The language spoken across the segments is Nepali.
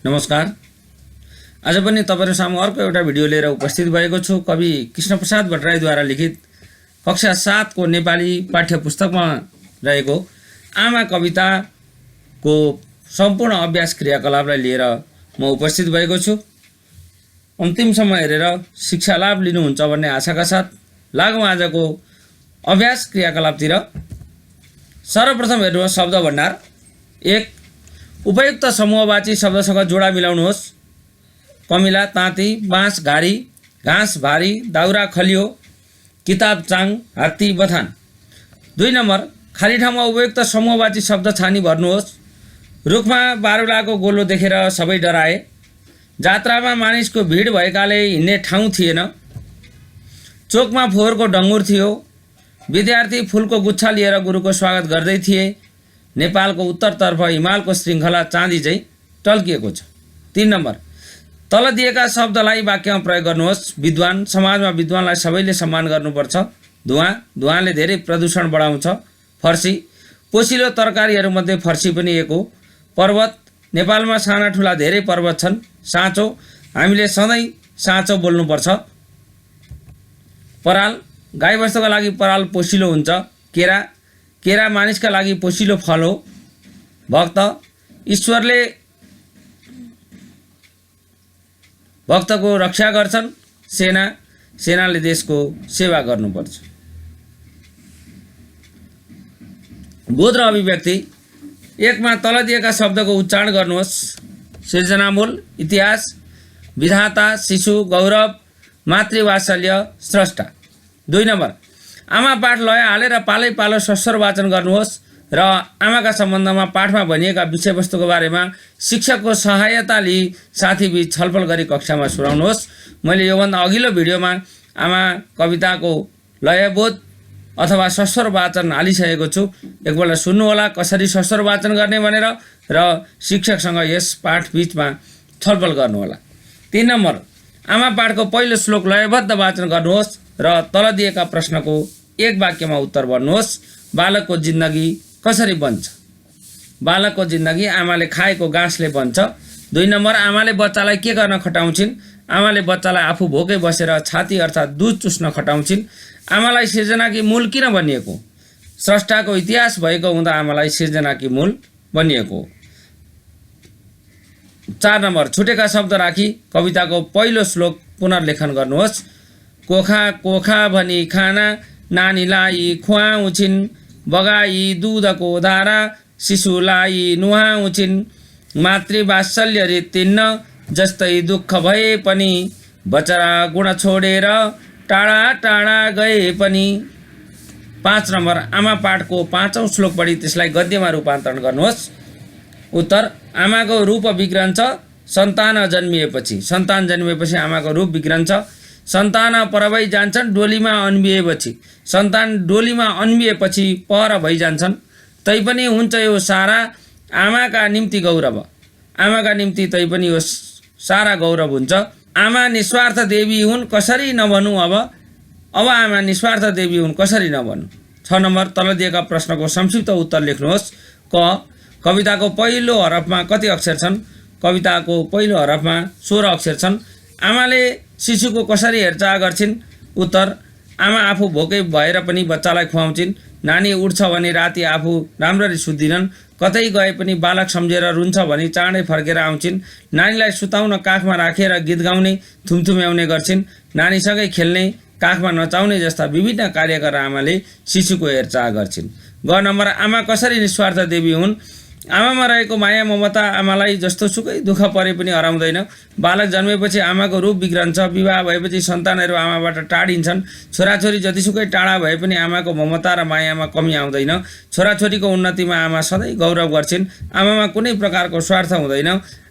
नमस्कार। आज पनि तपाईहरु सामु अर्को एउटा भिडियो लिएर उपस्थित भएको छु। कवि कृष्णप्रसाद भट्टराईद्वारा लिखित कक्षा 7 को नेपाली पाठ्य पुस्तकमा रहेको आमा कविताको सम्पूर्ण अभ्यास क्रियाकलापलाई लिएर म उपस्थित भएको छु। अन्तिमसम्म हेरेर शिक्षा लाभ लिनुहुन्छ भन्ने आशाका साथ लागौं आजको अभ्यास क्रियाकलापतिर। सर्वप्रथम हेर्नुहोस् शब्द भण्डार। 1 उपयुक्त समूहवाची शब्दसँग जोडा मिलाउनुहोस्। कमिला, ताँती, बाँस, घारी, घाँस, भारी, दाउरा, खलियो, किताब, चाङ, हात्ती, बथान। 2 नम्बर खाली ठाउँमा उपयुक्त समूहवाची शब्द छानी भर्नुहोस्। रुखमा बारुलाको गोलो देखेर सबै डराए। जात्रामा मानिसको भिड भएकाले हिँड्ने ठाउँ थिएन। चोकमा फोहोरको डङ्गुर थियो। विद्यार्थी फूलको गुच्छा लिएर गुरुको स्वागत गर्दै थिए। नेपालको उत्तरतर्फ हिमालको श्रृङ्खला चाँदी झैं टल्किएको छ। 3 नम्बर तल दिएका शब्दलाई वाक्यमा प्रयोग गर्नुहोस्। विद्वान, समाजमा विद्वानलाई सबैले सम्मान गर्नुपर्छ। धुवाँ, धुवाँले धेरै प्रदूषण बढाउँछ। फर्सी, पोसिलो तरकारीहरूमध्ये फर्सी पनि एक हो। पर्वत, नेपालमा साना ठुला धेरै पर्वत छन्। साँचो, हामीले सधैँ साँचो बोल्नुपर्छ। पराल, गाईबस्तुका लागि पराल पोसिलो हुन्छ। केरा, केरा मानिसका लागि पोसिलो फल हो। भक्त, ईश्वरले भक्तको रक्षा गर्छन्। सेना, सेनाले देशको सेवा गर्नुपर्छ। बोध र अभिव्यक्ति। 1 मा तल दिएका शब्दको उच्चारण गर्नुहोस्। सृजनामूल, इतिहास, विधाता, शिशु, गौरव, मातृवात्सल्य, स्रष्टा। 2 नम्बर आमा पाठ लय हालेर पालै पालो सस्वर वाचन गर्नुहोस् र आमाका सम्बन्धमा पाठमा भनिएका विषयवस्तुको बारेमा शिक्षकको सहायता लिई साथीबीच छलफल गरी कक्षामा सुनाउनुहोस्। मैले योभन्दा अघिल्लो भिडियोमा आमा कविताको लयबोध अथवा सस्वर वाचन हालिसकेको छु। एकपल्ट सुन्नुहोला कसरी सस्वर वाचन गर्ने भनेर र शिक्षकसँग यस पाठ बीचमा छलफल गर्नुहोला। 3 नम्बर आमा पाठको पहिलो श्लोक लयबद्ध वाचन गर्नुहोस् र तल दिएका प्रश्नको एक वाक्यमा उत्तर भन्नुहोस्। बालकको जिन्दगी कसरी बन्छ? बालकको जिन्दगी आमाले खाएको घाँसले बन्छ। 2 नम्बर आमाले बच्चालाई के गर्न खटाउँछिन्? आमाले बच्चालाई आफू भोकै बसेर छाती अर्थात् दूध चुस्न खटाउँछिन्। आमालाई सिर्जनाकी मूल किन भनिएको? स्रष्टाको इतिहास भएको हुँदा आमालाई सिर्जनाकी मूल भनिएको हो। 4 नम्बर छुटेका शब्द राखी कविताको पहिलो श्लोक पुनर्लेखन गर्नुहोस्। कोखा कोखा भनी खाना नानीलाई खुवाउँछिन्। बगाई दुधको धारा शिशुलाई नुहाउँछिन्। मातृवात्सल्य रित्तिन्न जस्तै दुःख भए पनि बचरा गुण छोडेर टाढा टाढा गए पनि। 5 नम्बर आमा पाठको 5औं श्लोक पढी त्यसलाई गद्यमा रूपान्तरण गर्नुहोस्। उत्तर आमाको रूप बिग्रन्छ सन्तान जन्मिएपछि। सन्तान जन्मिएपछि आमाको रूप बिग्रन्छ। सन्तान पर भई जान्छन् डोलीमा अन्बिएपछि। सन्तान डोलीमा अन्बिएपछि पर भइजान्छन्। तैपनि हुन्छ यो सारा आमाका निम्ति गौरव। आमाका निम्ति तैपनि यो सारा गौरव हुन्छ। आमा निस्वार्थ देवी हुन् कसरी नभनु अब आमा निस्वार्थ देवी हुन् कसरी नभनु। 6 नम्बर तल दिएका प्रश्नको संक्षिप्त उत्तर लेख्नुहोस्। क कविताको पहिलो हरफमा कति अक्षर छन्? कविताको पहिलो हरफमा 16 अक्षर छन्। आमाले शिशुको कसरी हेरचाह गर्छिन्? उत्तर आमा आफू भोकै भएर पनि बच्चालाई खुवाउँछिन्। नानी उठ्छ भने राति आफू राम्ररी सुत्दिनन्। कतै गए पनि बालक सम्झेर रुन्छ भने चाँडै फर्केर आउँछिन्। नानीलाई सुताउन काखमा राखेर गीत गाउने थुम्थुम्याउने गर्छिन्। नानीसँगै खेल्ने काखमा नचाउने जस्ता विभिन्न कार्य गरेर आमाले शिशुको हेरचाह गर्छिन्। ग नम्बर आमा कसरी निस्वार्थ देवी हुन्? आमामा रहेको माया ममता आमालाई जस्तो सुकै दुःख परे पनि हराउँदैन। बालक जन्मेपछि आमाको रूप बिग्रन्छ। विवाह भएपछि सन्तानहरू आमाबाट टाढिन्छन्। छोराछोरी जतिसुकै टाढा भए पनि आमाको ममता र मायामा कमी आउँदैन। छोराछोरीको उन्नतिमा आमा सधैँ गौरव गर्छिन्। आमामा कुनै प्रकारको स्वार्थ हुँदैन।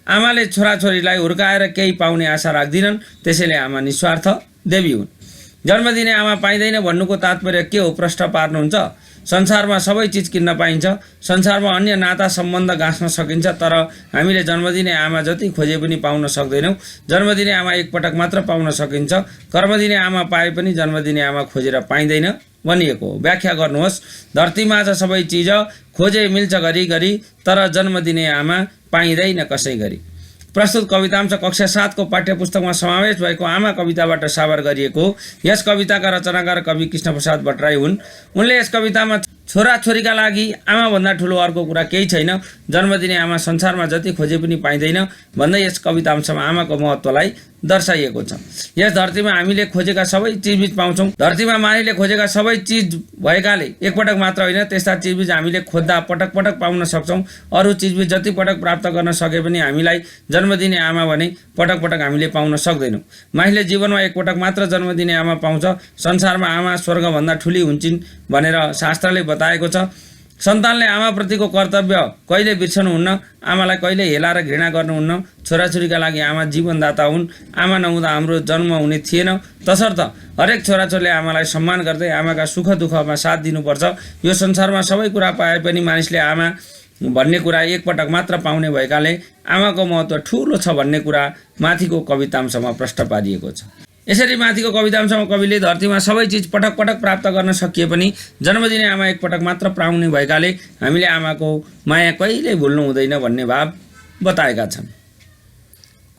आमाले छोराछोरीलाई हुर्काएर केही पाउने आशा राख्दिनन्। त्यसैले आमा निस्वार्थ देवी हुन्। जन्म दिने आमा पाइँदैन भन्नुको तात्पर्य के हो? प्रश्न पार्नुहुन्छ। संसारमा सबै चिज किन्न पाइन्छ। संसारमा अन्य नाता सम्बन्ध गाँच्न सकिन्छ। तर हामीले जन्म दिने आमा जति खोजे पनि पाउन सक्दैनौँ। जन्म दिने आमा एकपटक मात्र पाउन सकिन्छ। कर्म दिने आमा पाए पनि जन्म दिने आमा खोजेर पाइँदैन भनिएको हो। व्याख्या गर्नुहोस्। धरतीमा छ सबै चिज खोजे मिल्छ गरी गरी तर जन्म दिने आमा पाइँदैन कसै गरी। प्रस्तुत कवितांश कक्षा 7 को पाठ्यपुस्तकमा समावेश भएको आमा कविताबाट साभार गरिएको हो। यस कविताका रचनाकार कवि कृष्णप्रसाद भट्टराई हुन्। उनले यस कवितामा छोराछोरीका लागि आमाभन्दा ठुलो अर्को कुरा केही छैन, जन्म दिने आमा संसारमा जति खोजे पनि पाइँदैन भन्दै यस कवितांशमा आमाको महत्त्वलाई दर्शाइएको छ। यस धरतीमा हामीले खोजेका सबै चिजबिज पाउँछौँ। धरतीमा मानिसले खोजेका सबै चिज भएकाले एकपटक मात्र होइन, त्यस्ता चिजबिज हामीले खोज्दा पटक पटक पाउन सक्छौँ। अरू चिजबिज जति पटक प्राप्त गर्न सके पनि हामीलाई जन्म दिने आमा भने पटक पटक हामीले पाउन सक्दैनौँ। मानिसले जीवनमा एकपटक मात्र जन्म दिने आमा पाउँछ। संसारमा आमा स्वर्गभन्दा ठुली हुन्छन् भनेर शास्त्रले बताएको छ। सन्तानले आमाप्रतिको कर्तव्य कहिले बिर्सनुहुन्न, आमालाई कहिले हेला र घृणा गर्नुहुन्न। छोराछोरीका लागि आमा जीवनदाता हुन्। आमा नहुँदा हाम्रो जन्म हुने थिएन। तसर्थ हरेक छोराछोरीले आमालाई सम्मान गर्दै आमाका सुख दुःखमा साथ दिनुपर्छ। यो संसारमा सबै कुरा पाए पनि मानिसले आमा भन्ने कुरा एकपटक मात्र पाउने भएकाले आमाको महत्त्व ठुलो छ भन्ने कुरा माथिको कवितांशमा प्रश्न पारिएको छ। यसरी माथिको कवितांशमा कविले धरतीमा सबै चिज पटक पटक प्राप्त गर्न सकिए पनि जन्मदिने आमा एकपटक मात्र पाउने भएकाले हामीले आमाको माया कहिल्यै भुल्नु हुँदैन भन्ने भाव बताएका छन्।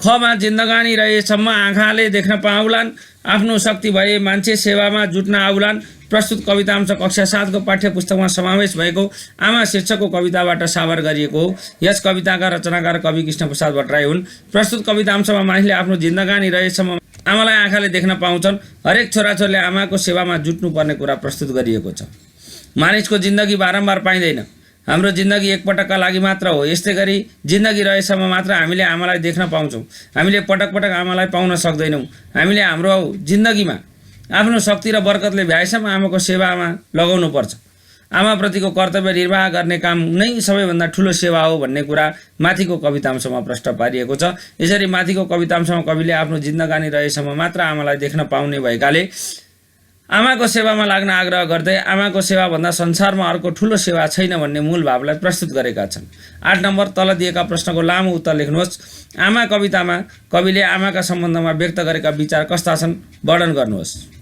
खमा जिन्दगानी रहेसम्म आँखाले देख्न पाउलान्, आफ्नो शक्ति भए मान्छे सेवामा जुट्न आउलान्। प्रस्तुत कवितांश कक्षा 7 को पाठ्यपुस्तकमा समावेश भएको आमा शीर्षकको कविताबाट साभार गरिएको हो। यस कविताका रचनाकार कवि कृष्णप्रसाद भट्टराई हुन्। प्रस्तुत कवितांशमा मानिसले आफ्नो जिन्दगानी रहेसम्म आमालाई आँखाले देख्न पाउँछन्। हरेक छोराछोरीले आमाको सेवामा जुट्नुपर्ने कुरा प्रस्तुत गरिएको छ। मानिसको जिन्दगी बारम्बार पाइँदैन, हाम्रो जिन्दगी एकपटकका लागि मात्र हो। यस्तै गरी जिन्दगी रहेसम्म मात्र हामीले आमालाई देख्न पाउँछौँ। हामीले पटक पटक आमालाई पाउन सक्दैनौँ। हामीले हाम्रो जिन्दगीमा आफ्नो शक्ति र बरकतले भ्याएसम्म आमाको सेवामा लगाउनु पर्छ। आमाप्रतिको कर्तव्य निर्वाह गर्ने काम नै सबैभन्दा ठुलो सेवा हो भन्ने कुरा माथिको कवितांशमा प्रश्न पारिएको छ। यसरी माथिको कवितांशमा कविले आफ्नो जिन्दगानी रहेसम्म मात्र आमालाई देख्न पाउने भएकाले आमाको सेवामा लाग्न आग्रह गर्दै आमाको सेवाभन्दा संसारमा अर्को ठुलो सेवा छैन भन्ने मूल भावलाई प्रस्तुत गरेका छन्। 8 नम्बर तल दिएका प्रश्नको लामो उत्तर लेख्नुहोस्। आमा कवितामा कविले आमाका सम्बन्धमा व्यक्त गरेका विचार कस्ता छन् वर्णन गर्नुहोस्।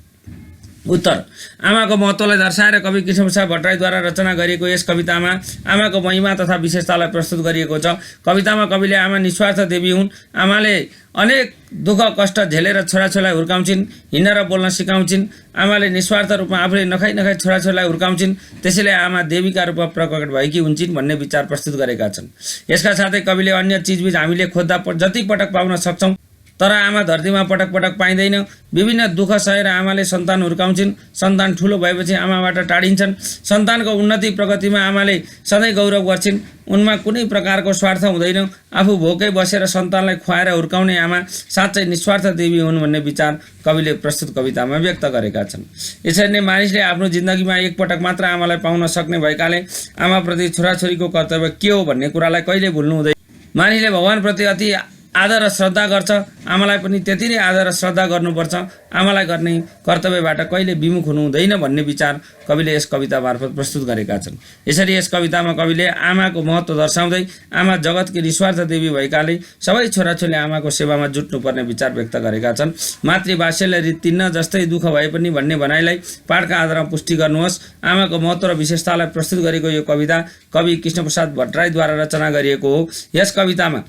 उत्तर: आमाको महत्त्वलाई दर्शाएर कवि कृष्णप्रसाद भट्टराईद्वारा रचना गरिएको यस कवितामा आमाको महिमा तथा विशेषतालाई प्रस्तुत गरिएको छ। कवितामा कविले आमा निस्वार्थ देवी हुन्। आमाले अनेक दुःख कष्ट झेलेर छोराछोरीलाई हुर्काउँछिन्, हिँड्न र बोल्न सिकाउँछिन्। आमाले निस्वार्थ रूपमा आफूले नखाई नखाई छोराछोरीलाई हुर्काउँछिन्, त्यसैले आमा देवीका रूपमा प्रकट भएकी हुन्छन् भन्ने विचार प्रस्तुत गरेका छन्। यसका साथै कविले अन्य चिजबिज हामीले खोज्दा जति पटक पाउन सक्छौँ, तर आमा धरतीमा पटक पटक पाइँदैन। विभिन्न दुःख सहेर आमाले सन्तान हुर्काउँछिन्। सन्तान ठुलो भएपछि आमाबाट टाढिन्छन्। सन्तानको उन्नति प्रगतिमा आमाले सधैँ गौरव गर्छिन्। उनमा कुनै प्रकारको स्वार्थ हुँदैन। आफू भोकै बसेर सन्तानलाई खुवाएर हुर्काउने आमा साँच्चै निस्वार्थ देवी हुन् भन्ने विचार कविले प्रस्तुत कवितामा व्यक्त गरेका छन्। यसरी नै मानिसले आफ्नो जिन्दगीमा एकपटक मात्र आमालाई पाउन सक्ने भएकाले आमाप्रति छोराछोरीको कर्तव्य के हो भन्ने कुरालाई कहिले भुल्नु हुँदैन। मानिसले भगवानप्रति अति आदर र श्रद्धा गर्छ, आमालाई पनि त्यति नै आदर र श्रद्धा गर्नुपर्छ। आमालाई गर्ने कर्तव्यबाट कहिले विमुख हुनु हुँदैन भन्ने विचार कविले यस कविता मार्फत प्रस्तुत गरेका छन्। यसरी यस कवितामा कविले आमाको महत्त्व दर्शाउँदै आमा जगतकी निस्वार्थ देवी भएकाले सबै छोराछोरीले आमाको सेवामा जुट्नुपर्ने विचार व्यक्त गरेका छन्। मातृवात्सल्य रित्तिन्न जस्तै दुःख भए पनि भन्ने भनाइलाई पाठका आधारमा पुष्टि गर्नुहोस्। आमाको महत्त्व र विशेषतालाई प्रस्तुत गरेको यो कविता कवि कृष्णप्रसाद भट्टराईद्वारा रचना गरिएको हो। यस कवितामा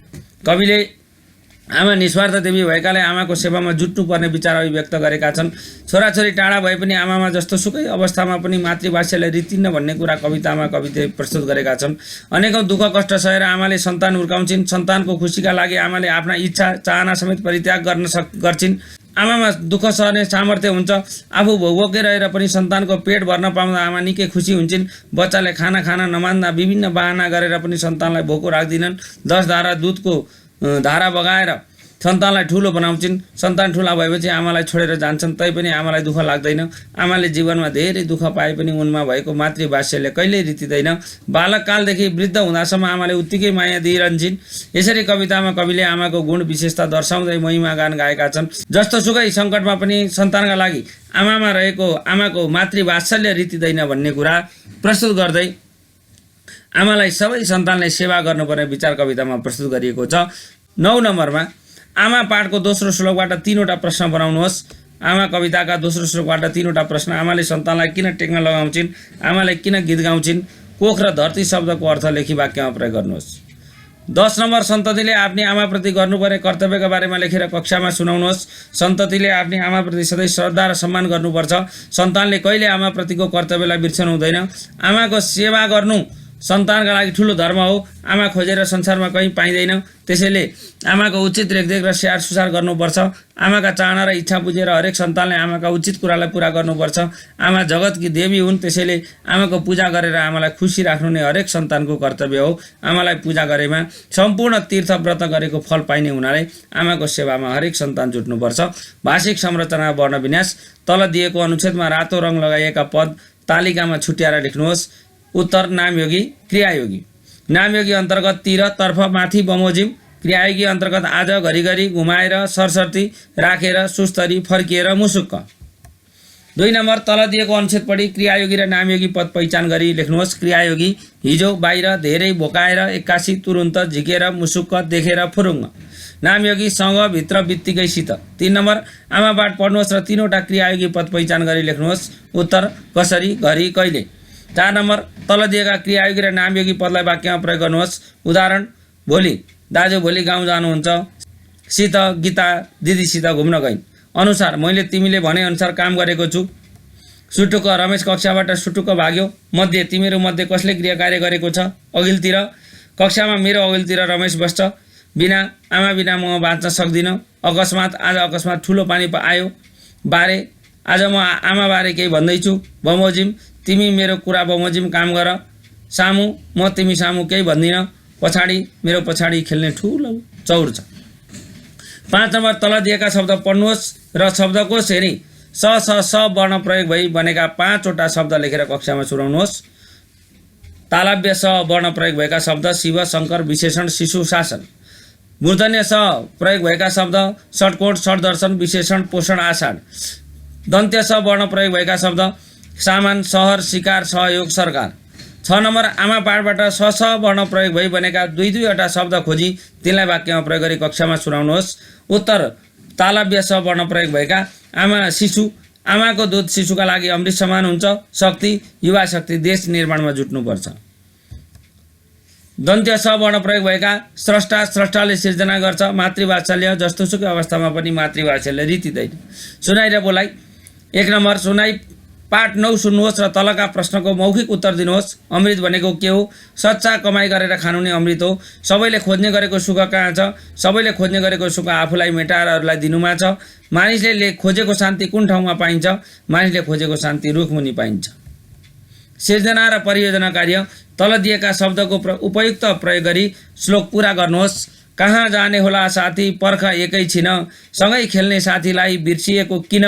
कविले आमा निस्वार्थ देवी भएकाले आमाको सेवामा जुट्नुपर्ने विचार अभिव्यक्त गरेका छन्। छोराछोरी टाढा भए पनि आमामा जस्तो सुकै अवस्थामा पनि मातृवात्सल्य रित्तिन्न भन्ने कुरा कवितामा कविले प्रस्तुत गरेका छन्। अनेकौं दुःख कष्ट सहेर आमाले सन्तान हुर्काउँछिन्। सन्तानको खुसीका लागि आमाले आफ्ना इच्छा चाहना समेत परित्याग गर्छिन्। आमामा दुःख सहने सामर्थ्य हुन्छ। आफू भोकै रहेर पनि सन्तानको पेट भर्न पाउँदा आमा निकै खुसी हुन्छन्। बच्चाले खाना खान नमान्दा विभिन्न बहाना गरेर पनि सन्तानलाई भोको राख्दिनन्। 10 धारा दुधको धारा बगाएर सन्तानलाई ठुलो बनाउँछिन्। सन्तान ठुला भएपछि आमालाई छोडेर जान्छन्, तैपनि आमालाई दुःख लाग्दैन। आमाले जीवनमा धेरै दुःख पाए पनि उनमा भएको मातृवात्सल्य कहिल्यै रित्तिँदैन। बालककालदेखि वृद्ध हुँदासम्म आमाले उत्तिकै माया दिइरहन्छन्। यसरी कवितामा कविले आमाको गुण विशेषता दर्शाउँदै महिमा गान गाएका छन्। जस्तो सुकै सङ्कटमा पनि सन्तानका लागि आमामा रहेको आमाको मातृवात्सल्य रित्तिँदैन भन्ने कुरा प्रस्तुत गर्दै आमालाई सबै सन्तानले सेवा गर्नुपर्ने विचार कवितामा प्रस्तुत गरिएको छ। 9 नम्बरमा आमा पाठको दोस्रो श्लोकबाट 3वटा प्रश्न बनाउनुहोस्। आमा कविताका दोस्रो श्लोकबाट 3वटा प्रश्न। आमाले सन्तानलाई किन टेक्न लगाउँछिन्? आमाले किन गीत गाउँछिन्? कोख र धरती शब्दको अर्थ लेखी वाक्यमा प्रयोग गर्नुहोस्। 10 नम्बर सन्ततिले आफ्नी आमाप्रति गर्नुपर्ने कर्तव्यका बारेमा लेखेर कक्षामा सुनाउनुहोस्। सन्ततिले आफ्नी आमाप्रति सधैँ श्रद्धा र सम्मान गर्नुपर्छ। सन्तानले कहिले आमाप्रतिको कर्तव्यलाई बिर्सनु हुँदैन। आमाको सेवा गर्नु सन्तानका लागि ठुलो धर्म हो। आमा खोजेर संसारमा कहीँ पाइँदैन। त्यसैले आमाको उचित रेखदेख र स्याहार सुसार गर्नुपर्छ। आमाका चाहना र इच्छा बुझेर हरेक सन्तानले आमाका उचित कुरालाई पुरा गर्नुपर्छ। आमा जगतकी देवी हुन्, त्यसैले आमाको पूजा गरेर आमालाई खुसी राख्नु नै हरेक सन्तानको कर्तव्य हो। आमालाई पूजा गरेमा सम्पूर्ण तीर्थ व्रत गरेको फल पाइने हुनाले आमाको सेवामा हरेक सन्तान जुट्नुपर्छ। भाषिक संरचना वर्ण विन्यास। तल दिएको अनुच्छेदमा रातो रङ लगाइएका पद तालिकामा छुट्याएर लेख्नुहोस्। उत्तर नामयोगी क्रियायोगी। नामयोगी अन्तर्गत तिर, तर्फ, माथि, बमोजिम। क्रियायोगी अन्तर्गत आज, घरिघरि, घुमाएर, सरसर्ती, राखेर, सुस्तरी, फर्किएर, मुसुक्क। 2 नम्बर तल दिएको अनुच्छेद पढी क्रियायोगी र नामयोगी पद पहिचान गरी लेख्नुहोस्। क्रियायोगी हिजो, बाहिर, धेरै, भोकाएर, एक्कासी, तुरुन्त, झिकेर, मुसुक्क, देखेर, फुरुङ्ग। नामयोगी सँग, भित्र, बित्तिकैसित। 3 नम्बर आमाबाट पढ्नुहोस् र 3वटा क्रियायोगी पद पहिचान गरी लेख्नुहोस्। उत्तर कसरी, घरि, कहिले। 4 नम्बर तल दिएका क्रियायोगी र नामयोगी पदलाई वाक्यमा प्रयोग गर्नुहोस्। उदाहरण, भोलि दाजु भोलि गाउँ जानुहुन्छ। सित गीता दिदीसित घुम्न गइन्। अनुसार मैले तिमीले भने अनुसार काम गरेको छु। सुटुक्क रमेश कक्षाबाट सुटुक्क भाग्यो। मध्ये तिमीहरू मध्ये कसले गृह कार्य गरेको छ। अघिल्तिर कक्षामा मेरो अघिल्तिर रमेश बस्छ। बिना आमा बिना म बाँच्न सक्दिनँ। अकस्मात आज अकस्मात ठुलो पानी आयो। बारे आज म आमा बारे केही भन्दैछु। बमोजिम तिमी मेरो कुरा बमोजिम काम गर। सामु म तिमी सामु केही भन्दिनँ। पछाडि मेरो पछाडि खेल्ने ठुलो चौर छ। 5 नम्बर तल दिएका शब्द पढ्नुहोस् र शब्दकोश हेरी स वर्ण प्रयोग भई बनेका 5वटा शब्द लेखेर कक्षामा सुनाउनुहोस्। तालव्य स वर्ण प्रयोग भएका शब्द शिव, शङ्कर, विशेषण, शिशु, शासन। मूर्धन्य स प्रयोग भएका शब्द षट्कोण, षट्दर्शन, विशेषण, पोषण, आषाढ। दन्त्य स वर्ण प्रयोग भएका शब्द सामान, सहर, शिकार, सहयोग, सरकार। 6 नम्बर आमा पाठबाट स वर्ण प्रयोग भई बनेका 2-2वटा शब्द खोजी तिनलाई वाक्यमा प्रयोग गरी कक्षामा सुनाउनुहोस्। उत्तर तालव्य स वर्ण प्रयोग भएका आमा, शिशु। आमाको दूध शिशुका लागि अमृत समान हुन्छ। शक्ति, युवा शक्ति, देश निर्माणमा जुट्नुपर्छ। दन्त्य स वर्ण प्रयोग भएका स्रष्टा, स्रष्टाले सिर्जना गर्छ। मातृवात्सल्य, जस्तोसुकै अवस्थामा पनि मातृवात्सल्य रितिँदैन। सुनाइ र बोलाइ। 1 नम्बर सुनाइ पाठ 9 सुन्नुहोस् र तलका प्रश्नको मौखिक उत्तर दिनुहोस्। अमृत भनेको के हो। सच्चा कमाइ गरेर खानु नै अमृत हो। सबैले खोज्ने गरेको सुख कहाँ छ। सबैले खोज्ने गरेको सुख आफूलाई मेटाएर अरूलाई दिनुमा छ। मानिसले खोजेको शान्ति कुन ठाउँमा पाइन्छ। मानिसले खोजेको शान्ति रुखमुनि पाइन्छ। सिर्जना र परियोजना कार्य। तल दिएका शब्दको उपयुक्त प्रयोग गरी श्लोक पूरा गर्नुहोस्। कहाँ जाने होला साथी, पर्ख एकैछिन। सँगै खेल्ने साथीलाई बिर्सिएको किन।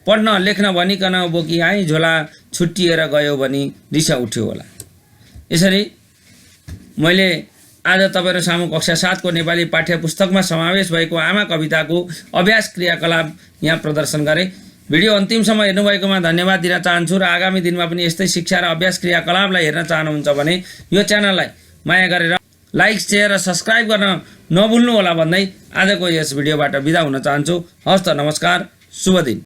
पढ्न लेख्न भनिकन बोकी आइ झोला, छुट्टिएर गयो भनी रिसा उठ्यो होला। यसरी मैले आज तपाईहरु सामु कक्षा 7 को नेपाली पाठ्य पुस्तकमा समावेश भएको आमा कविताको अभ्यास क्रियाकलाप यहाँ प्रदर्शन गरे। भिडियो अन्तिमसम्म हेर्नुभएकोमा धन्यवाद दिन चाहन्छु र आगामी दिनमा पनि यस्तै शिक्षा र अभ्यास क्रियाकलापलाई हेर्न चाहनुहुन्छ भने यो च्यानललाई माया गरेर लाइक, शेयर र सब्स्क्राइब गर्न नभुल्नु होला भन्दै आजको यस भिडियोबाट बिदा हुन चाहन्छु। हस्त नमस्कार, शुभ दिन।